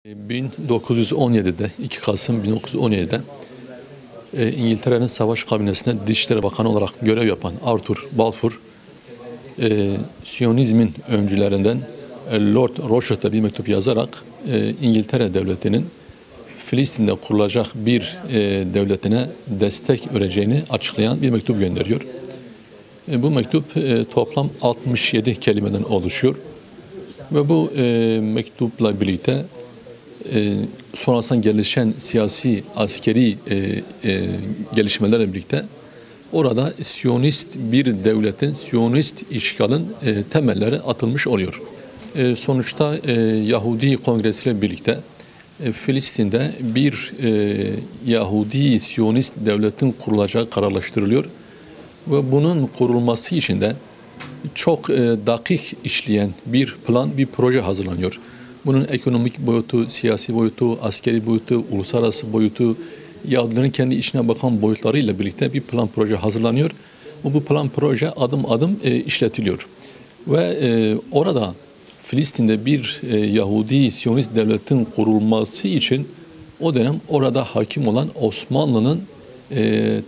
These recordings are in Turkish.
1917'de 2 Kasım 1917'de İngiltere'nin savaş kabinesinde Dışişleri Bakanı olarak görev yapan Arthur Balfour, Siyonizmin öncülerinden Lord Rothschild'e bir mektup yazarak İngiltere Devleti'nin Filistin'de kurulacak bir devletine destek vereceğini açıklayan bir mektup gönderiyor. Bu mektup toplam 67 kelimeden oluşuyor ve bu mektupla birlikte sonrasında gelişen siyasi, askeri gelişmelerle birlikte orada Siyonist bir devletin, Siyonist işgalin temelleri atılmış oluyor. Sonuçta Yahudi Kongresi ile birlikte Filistin'de bir Yahudi Siyonist devletin kurulacağı kararlaştırılıyor ve bunun kurulması için de çok dakik işleyen bir plan, bir proje hazırlanıyor. Bunun ekonomik boyutu, siyasi boyutu, askeri boyutu, uluslararası boyutu, Yahudilerin kendi içine bakan boyutlarıyla birlikte bir plan proje hazırlanıyor. Bu plan proje adım adım işletiliyor. Ve orada Filistin'de bir Yahudi Siyonist devletin kurulması için o dönem orada hakim olan Osmanlı'nın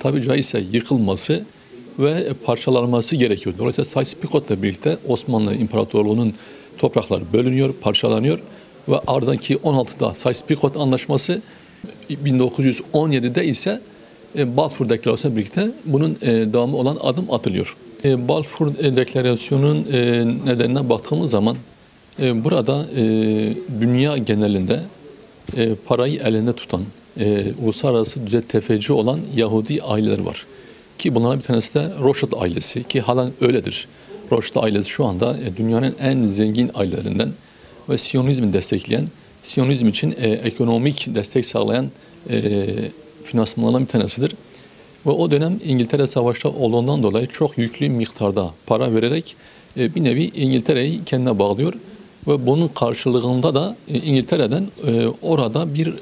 tabi caizse yıkılması ve parçalanması gerekiyor. Dolayısıyla Sykes-Picot'la birlikte Osmanlı İmparatorluğu'nun toprakları bölünüyor, parçalanıyor ve ardındaki 16'da Sykes-Picot Anlaşması, 1917'de ise Balfour Deklarasyonu'yla birlikte bunun devamı olan adım atılıyor. Balfour Deklarasyonu'nun nedenine baktığımız zaman burada dünya genelinde parayı elinde tutan, uluslararası düzey tefeci olan Yahudi aileler var. Ki bunlardan bir tanesi de Rothschild ailesi, ki halen öyledir. Rothschild ailesi şu anda dünyanın en zengin ailelerinden ve Siyonizmi destekleyen, Siyonizm için ekonomik destek sağlayan finansmanlardan bir tanesidir. Ve o dönem İngiltere savaşta olduğundan dolayı çok yüklü miktarda para vererek bir nevi İngiltere'yi kendine bağlıyor. Ve bunun karşılığında da İngiltere'den orada bir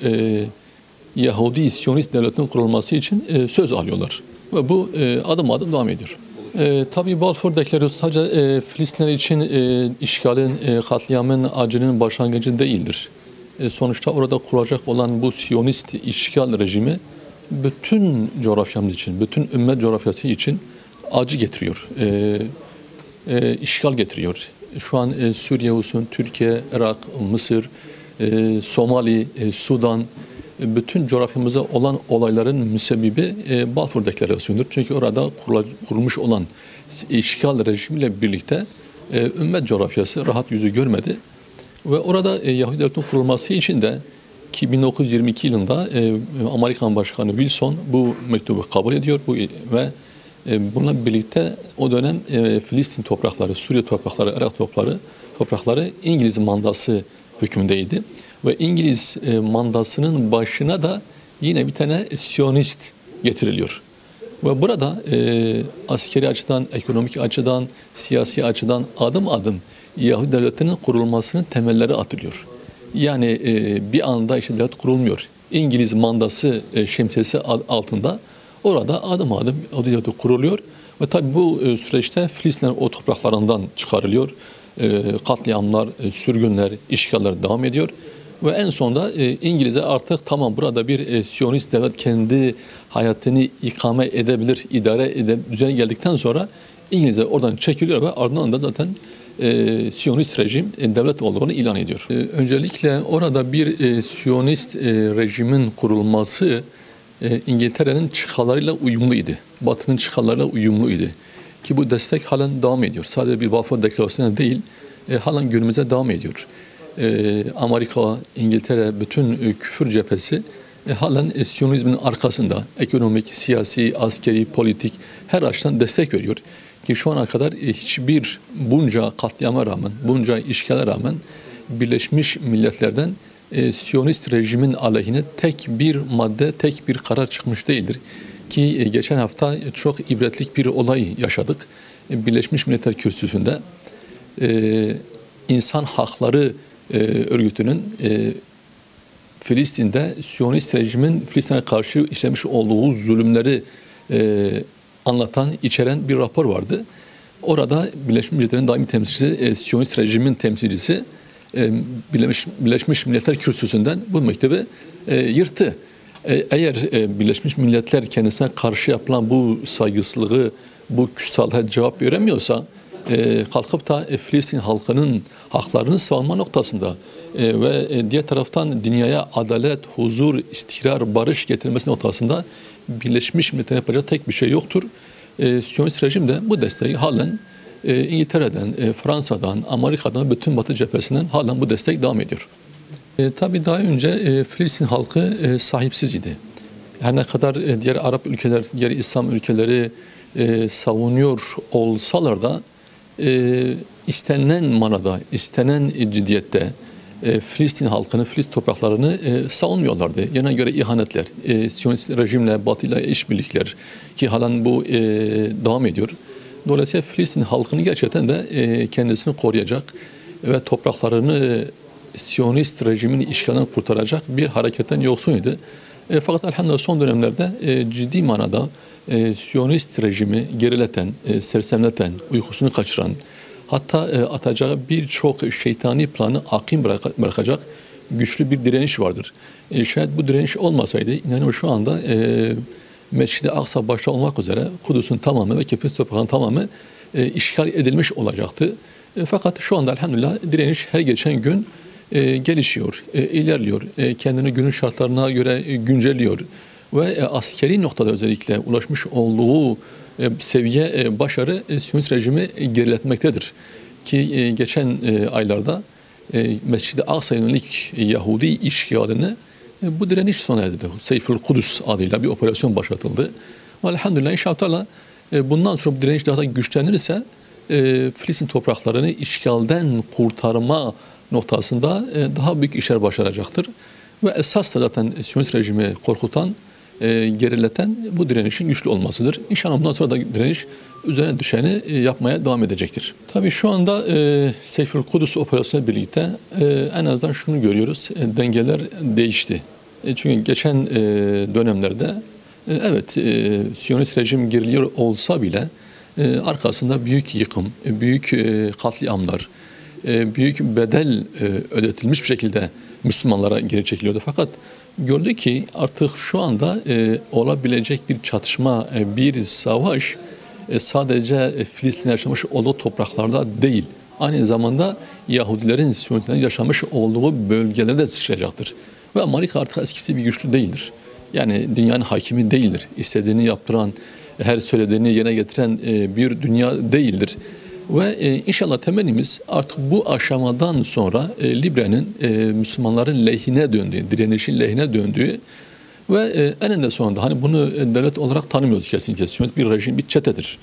Yahudi Siyonist devletinin kurulması için söz alıyorlar. Ve bu adım adım devam ediyor. Tabii Balfour Deklarasyonu sadece Filistinler için işgalin, katliamın, acının başlangıcı değildir. Sonuçta orada kurulacak olan bu Siyonist işgal rejimi bütün coğrafyamız için, bütün ümmet coğrafyası için acı getiriyor, işgal getiriyor. Şu an Suriye olsun, Türkiye, Irak, Mısır, Somali, Sudan, bütün coğrafyamıza olan olayların müsebbibi Balfour Deklarasyonu'dur. Çünkü orada kurulmuş olan işgal rejimiyle birlikte ümmet coğrafyası rahat yüzü görmedi. Ve orada Yahudi devletinin kurulması için de ki 1922 yılında Amerikan Başkanı Wilson bu mektubu kabul ediyor ve bununla birlikte o dönem Filistin toprakları, Suriye toprakları, Irak toprakları İngiliz mandası hükmündeydi. Ve İngiliz mandasının başına da yine bir tane Siyonist getiriliyor. Ve burada askeri açıdan, ekonomik açıdan, siyasi açıdan adım adım Yahudi devletinin kurulmasının temelleri atılıyor. Yani bir anda işte devlet kurulmuyor. İngiliz mandası şemsiyesi altında orada adım adım o devlet kuruluyor. Ve tabii bu süreçte Filistinler o topraklarından çıkarılıyor. Katliamlar, sürgünler, işgaller devam ediyor. Ve en sonunda İngiliz'e artık tamam burada bir Siyonist devlet kendi hayatını ikame edebilir, idare edebilir, düzene geldikten sonra İngiliz'e oradan çekiliyor ve ardından da zaten Siyonist rejim devlet olduğunu ilan ediyor. Öncelikle orada bir Siyonist rejimin kurulması İngiltere'nin çıkarlarıyla uyumluydu. Batı'nın çıkarlarıyla uyumluydu. Ki bu destek halen devam ediyor. Sadece bir Balfour Deklarasyonu değil, halen günümüze devam ediyor. Amerika, İngiltere, bütün küfür cephesi halen Siyonizmin arkasında ekonomik, siyasi, askeri, politik her açıdan destek veriyor. Ki şu ana kadar hiçbir bunca katliama rağmen, bunca işgale rağmen Birleşmiş Milletler'den Siyonist rejimin aleyhine tek bir madde, tek bir karar çıkmış değildir. Ki geçen hafta çok ibretlik bir olay yaşadık. Birleşmiş Milletler Kürsüsü'nde İnsan Hakları Örgütü'nün Filistin'de Siyonist rejimin Filistin'e karşı işlemiş olduğu zulümleri anlatan, içeren bir rapor vardı. Orada Birleşmiş Milletler'in daimi temsilcisi, Siyonist rejimin temsilcisi Birleşmiş Milletler Kürsüsü'nden bu mektubu yırttı. Eğer Birleşmiş Milletler kendisine karşı yapılan bu saygısızlığı, bu küstahlığa cevap veremiyorsa, kalkıp da Filistin halkının haklarını savunma noktasında ve diğer taraftan dünyaya adalet, huzur, istikrar, barış getirmesi noktasında Birleşmiş Milletler'in yapacağı tek bir şey yoktur. Siyonist rejim de bu desteği halen İngiltere'den, Fransa'dan, Amerika'dan, bütün Batı cephesinden halen bu destek devam ediyor. Tabii daha önce Filistin halkı sahipsiz idi. Her ne kadar diğer Arap ülkeler, diğer İslam ülkeleri savunuyor olsalar da istenilen manada, istenen ciddiyette Filistin halkını, Filistin topraklarını savunmuyorlardı. Yana göre ihanetler, Siyonist rejimle, Batı'yla işbirlikler ki halen bu devam ediyor. Dolayısıyla Filistin halkını gerçekten de kendisini koruyacak ve topraklarını Siyonist rejimin işgalinden kurtaracak bir hareketten yoksunuydu. Fakat elhamdülillah son dönemlerde ciddi manada Siyonist rejimi gerileten, sersemleten, uykusunu kaçıran, hatta atacağı birçok şeytani planı akim bırakacak güçlü bir direniş vardır. Şayet bu direniş olmasaydı inanıyorum şu anda Mescid-i Aksa başta olmak üzere Kudüs'ün tamamı ve Filistin toprağının tamamı işgal edilmiş olacaktı. Fakat şu anda elhamdülillah direniş her geçen gün gelişiyor, ilerliyor, kendini günün şartlarına göre güncelliyor ve askeri noktada özellikle ulaşmış olduğu seviye başarı Siyonist rejimi geriletmektedir. Ki geçen aylarda Mescid-i Aksa yönelik Yahudi işgalini bu direniş sona erdi. Seyfül Kudüs adıyla bir operasyon başlatıldı. Elhamdülillah inşallah bundan sonra bu direniş daha da güçlenirse Filistin topraklarını işgalden kurtarma noktasında daha büyük işler başaracaktır. Ve esas da zaten Siyonist rejimi korkutan, gerileten bu direnişin güçlü olmasıdır. İnşallah bundan sonra da direniş üzerine düşeni yapmaya devam edecektir. Tabii şu anda Seyfül Kudüs operasyonuyla birlikte en azından şunu görüyoruz, dengeler değişti. Çünkü geçen dönemlerde evet Siyonist rejim geriliyor olsa bile arkasında büyük yıkım, büyük katliamlar, büyük bedel ödetilmiş bir şekilde Müslümanlara geri çekiliyordu. Fakat gördü ki artık şu anda olabilecek bir çatışma, bir savaş sadece Filistin'de yaşamış olduğu topraklarda değil, aynı zamanda Yahudilerin, Siyonistlerin yaşamış olduğu bölgelerde de sıçrayacaktır. Ve Amerika artık eskisi bir güçlü değildir. Yani dünyanın hakimi değildir. İstediğini yaptıran, her söylediğini yerine getiren bir dünya değildir. Ve inşallah temennimiz artık bu aşamadan sonra Libre'nin Müslümanların lehine döndüğü, direnişin lehine döndüğü ve eninde sonunda hani bunu devlet olarak tanımıyoruz kesinlikle. Siyonist bir rejim, bir çetedir.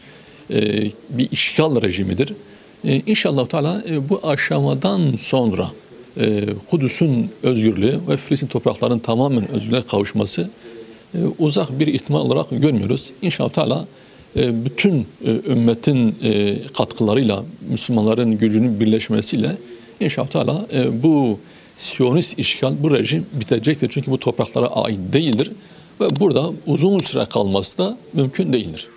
Bir işgal rejimidir. İnşallah Teala bu aşamadan sonra Kudüs'ün özgürlüğü ve Filistin topraklarının tamamen özgürlüğe kavuşması uzak bir ihtimal olarak görmüyoruz. İnşallah Teala bütün ümmetin katkılarıyla, Müslümanların gücünün birleşmesiyle inşallah Teala bu Siyonist işgal, bu rejim bitecektir. Çünkü bu topraklara ait değildir ve burada uzun süre kalması da mümkün değildir.